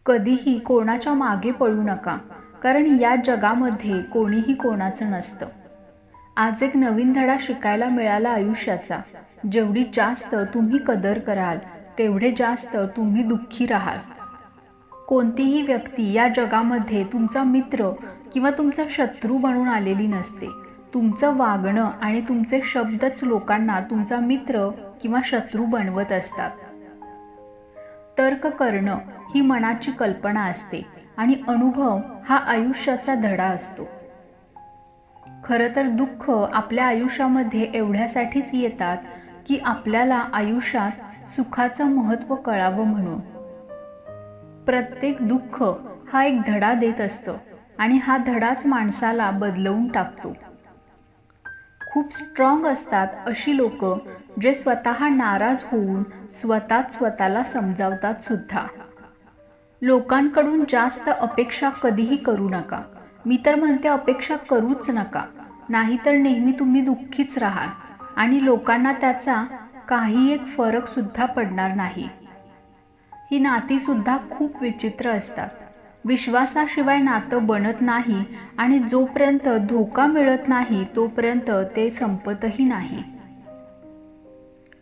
कधीही कोणाच्या मागे पळू नका, कारण या जगामध्ये कोणीही कोणाचं नसतं. आज एक नवीन धडा शिकायला मिळाला आयुष्याचा. जेवढी जास्त तुम्ही कदर कराल, तेवढे जास्त तुम्ही दुःखी राहाल. कोणतीही व्यक्ती या जगामध्ये तुमचा मित्र किंवा तुमचा शत्रू बनून आलेली नसते. तुमचं वागणं आणि तुमचे शब्दच लोकांना तुमचा मित्र किंवा शत्रू बनवत असतात. तर्क करणं ही मनाची कल्पना असते आणि अनुभव हा आयुष्याचा धडा असतो. खरं तर दुःख आपल्या आयुष्यामध्ये एवढ्यासाठीच येतात की आपल्याला आयुष्यात सुखाचं महत्त्व कळावं म्हणून. प्रत्येक दुःख हा एक धडा देत असतं आणि हा धडाच माणसाला बदलवून टाकतो. खूप स्ट्रॉंग असतात अशी लोक जे स्वतः नाराज होऊन स्वतःला समजावतात सुद्धा. लोकांकडून जास्त अपेक्षा कधीही करू नका. मी तर म्हणते अपेक्षा करूच नका, नाहीतर नेहमी तुम्ही दुःखीच राहाल आणि लोकांना त्याचा काही एक फरक सुद्धा पडणार नाही. ही नाती सुद्धा खूप विचित्र असतात. विश्वासाशिवाय नातं बनत नाही आणि जोपर्यंत धोका मिळत नाही तोपर्यंत ते संपतही नाही.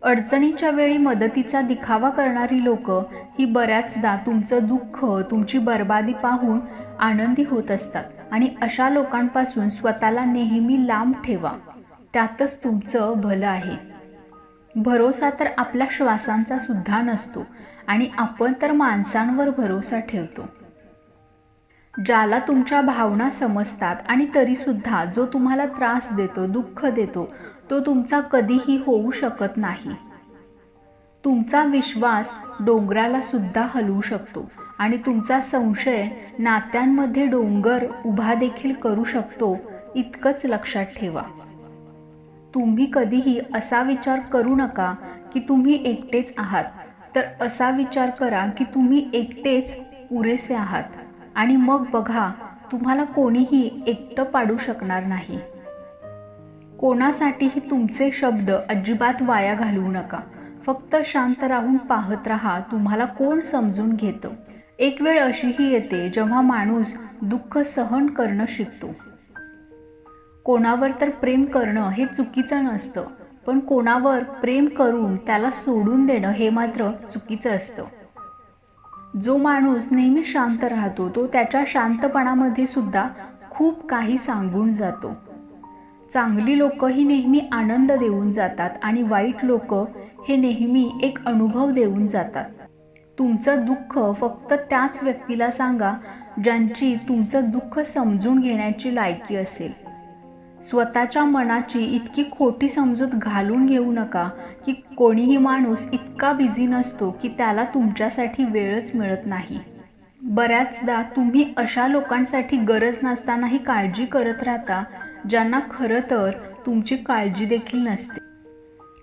अडचणीच्या वेळी मदतीचा दिखावा करणारी लोक ही बऱ्याचदा तुमचं दुःख, तुमची बर्बादी पाहून आनंदी होत असतात आणि अशा लोकांपासून स्वतःला नेहमी लांब ठेवा. त्यातच तुमचं भलं आहे. भरोसा तर आपल्या श्वासांचा सुद्धा नसतो आणि आपण तर माणसांवर भरोसा ठेवतो. ज्याला तुमच्या भावना समजतात आणि तरीसुद्धा जो तुम्हाला त्रास देतो, दुःख देतो, तो तुमचा कधीही होऊ शकत नाही. तुमचा विश्वास डोंगराला सुद्धा हलवू शकतो आणि तुमचा संशय नात्यांमध्ये डोंगर उभा देखील करू शकतो, इतकंच लक्षात ठेवा. तुम्ही कधीही असा विचार करू नका की तुम्ही एकटेच आहात, तर असा विचार करा की तुम्ही एकटेच पुरेसे आहात आणि मग बघा तुम्हाला कोणीही एकटं पाडू शकणार नाही. कोणासाठीही तुमचे शब्द अजिबात वाया घालवू नका. फक्त शांत राहून पाहत राहा, तुम्हाला कोण समजून घेतं. एक वेळ अशीही येते जेव्हा माणूस दुःख सहन करणं शिकतो. कोणावर तर प्रेम करणं हे चुकीचं नसतं, पण कोणावर प्रेम करून त्याला सोडून देणं हे मात्र चुकीचं असतं. जो माणूस नेहमी शांत राहतो तो त्याच्या शांतपणामध्ये सुद्धा खूप काही सांगून जातो. चांगली लोक ही नेहमी आनंद देऊन जातात आणि वाईट लोक हे नेहमी एक अनुभव देऊन जातात. तुमचं दुःख फक्त त्याच व्यक्तीला सांगा ज्यांची तुमचं दुःख समजून घेण्याची लायकी असेल. स्वतःच्या मनाची इतकी खोटी समजूत घालून घेऊ नका की कोणीही माणूस इतका बिझी नसतो की त्याला तुमच्यासाठी वेळच मिळत नाही. बऱ्याचदा तुम्ही अशा लोकांसाठी गरज नसतानाही काळजी करत राहता ज्यांना खरं तर तुमची काळजी देखील नसते.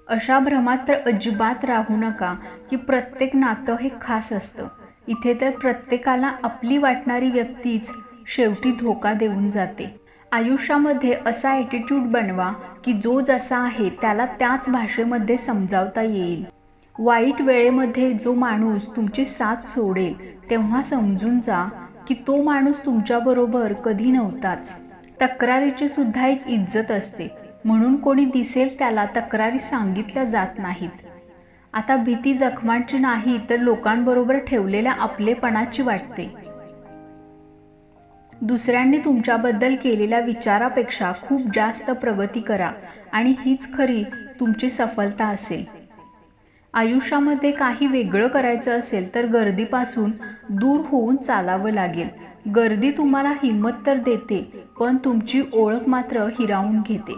अशा भ्रमात तर अजिबात राहू नका की प्रत्येक नातं हे खास असतं. इथे तर प्रत्येकाला आपली वाटणारी व्यक्तीच शेवटी धोका देऊन जाते. आयुष्यामध्ये असा ॲटिट्यूड बनवा की जो जसा आहे त्याला त्याच भाषेमध्ये समजावता येईल. वाईट वेळेमध्ये जो माणूस तुमची साथ सोडेल तेव्हा समजून जा की तो माणूस तुमच्याबरोबर कधी नव्हताच. तक्रारीची सुद्धा एक इज्जत असते, म्हणून कोणी दिसेल त्याला तक्रारी सांगितल्या जात नाहीत. आता भीती जखमांची नाही तर लोकांबरोबर ठेवलेल्या आपलेपणाची वाटते. दुसऱ्यांनी तुमच्याबद्दल केलेल्या विचारापेक्षा खूप जास्त प्रगती करा आणि हीच खरी तुमची सफलता असेल. आयुष्यामध्ये काही वेगळं करायचं असेल तर गर्दीपासून दूर होऊन चालावं लागेल. गर्दी तुम्हाला हिंमत तर देते, पण तुमची ओळख मात्र हिरावून घेते.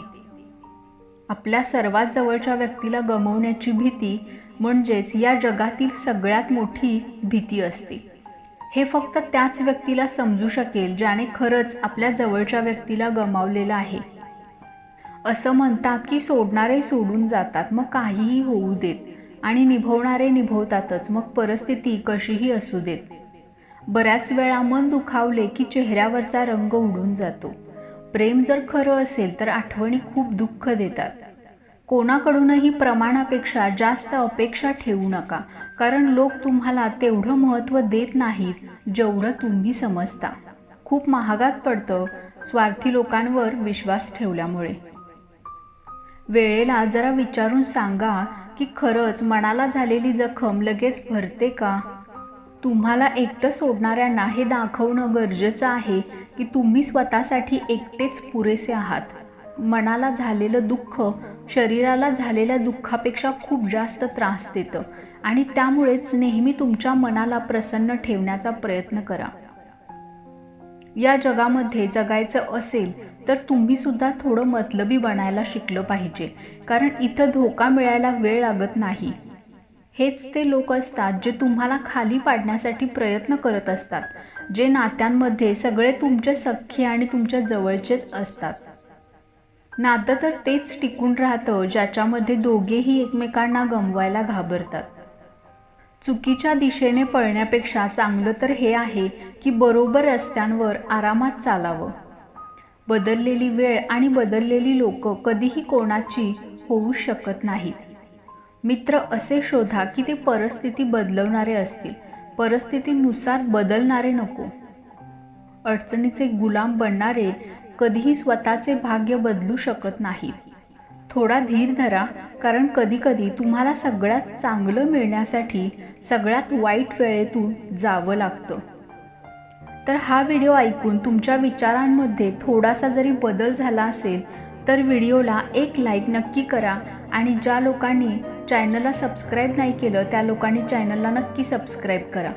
आपल्या सर्वात जवळच्या व्यक्तीला गमावण्याची भीती म्हणजेच या जगातील सगळ्यात मोठी भीती असते. हे फक्त त्याच व्यक्तीला समजू शकेल ज्याने खरंच आपल्या जवळच्या व्यक्तीला गमावलेलं आहे. असं म्हणतात की सोडणारे सोडून जातात, मग काहीही होऊ देत, आणि निभवणारे निभवतातच, मग परिस्थिती कशीही असू देत. बऱ्याच वेळा मन दुखावले की चेहऱ्यावरचा रंग उडून जातो. प्रेम जर खरं असेल तर आठवणी खूप दुःख देतात. कोणाकडूनही प्रमाणापेक्षा जास्त अपेक्षा ठेवू नका, कारण लोक तुम्हाला तेवढं महत्त्व देत नाहीत जेवढं तुम्ही समजता. खूप महागात पडतं स्वार्थी लोकांवर विश्वास ठेवल्यामुळे. वेळेला जरा विचारून सांगा की खरंच मनाला झालेली जखम लगेच भरते का? तुम्हाला एकटं सोडणाऱ्यांना हे दाखवणं गरजेचं आहे की तुम्ही स्वतःसाठी एकटेच पुरेसे आहात. मनाला झालेलं दुःख शरीराला झालेल्या दुःखापेक्षा खूप जास्त त्रास देतं आणि त्यामुळेच नेहमी तुमच्या मनाला प्रसन्न ठेवण्याचा प्रयत्न करा. या जगामध्ये जगायचं असेल तर तुम्ही सुद्धा थोडं मतलबी बनायला शिकलं पाहिजे, कारण इथं धोका मिळायला वेळ लागत नाही. हेच ते लोक असतात जे तुम्हाला खाली पाडण्यासाठी प्रयत्न करत असतात, जे नात्यांमध्ये सगळे तुमचे सख्खे आणि तुमच्या जवळचेच असतात. नातं तर तेच टिकून राहतं ज्याच्यामध्ये दोघेही एकमेकांना गमवायला घाबरतात. चुकीच्या दिशेने पळण्यापेक्षा चांगलं तर हे आहे की बरोबर रस्त्यांवर आरामात चालावं. बदललेली वेळ आणि बदललेली लोक कधीही कोणाची होऊ शकत नाहीत. मित्र असे शोधा की ते परिस्थिती बदलवणारे असतील, परिस्थितीनुसार बदलणारे नको. अडचणीचे गुलाम बनणारे कधीही स्वतःचे भाग्य बदलू शकत नाहीत. थोडा धीर धरा, कारण कधीकधी तुम्हाला सगळ्यात चांगलं मिळण्यासाठी सगळ्यात वाईट वेळेतून जावं लागतं. तर हा व्हिडिओ ऐकून तुमच्या विचारांमध्ये थोडासा जरी बदल झाला असेल तर व्हिडिओला एक लाईक नक्की करा आणि ज्या लोकांनी चॅनलला सबस्क्राईब नाही केलं त्या लोकांनी चॅनलला नक्की सबस्क्राईब करा.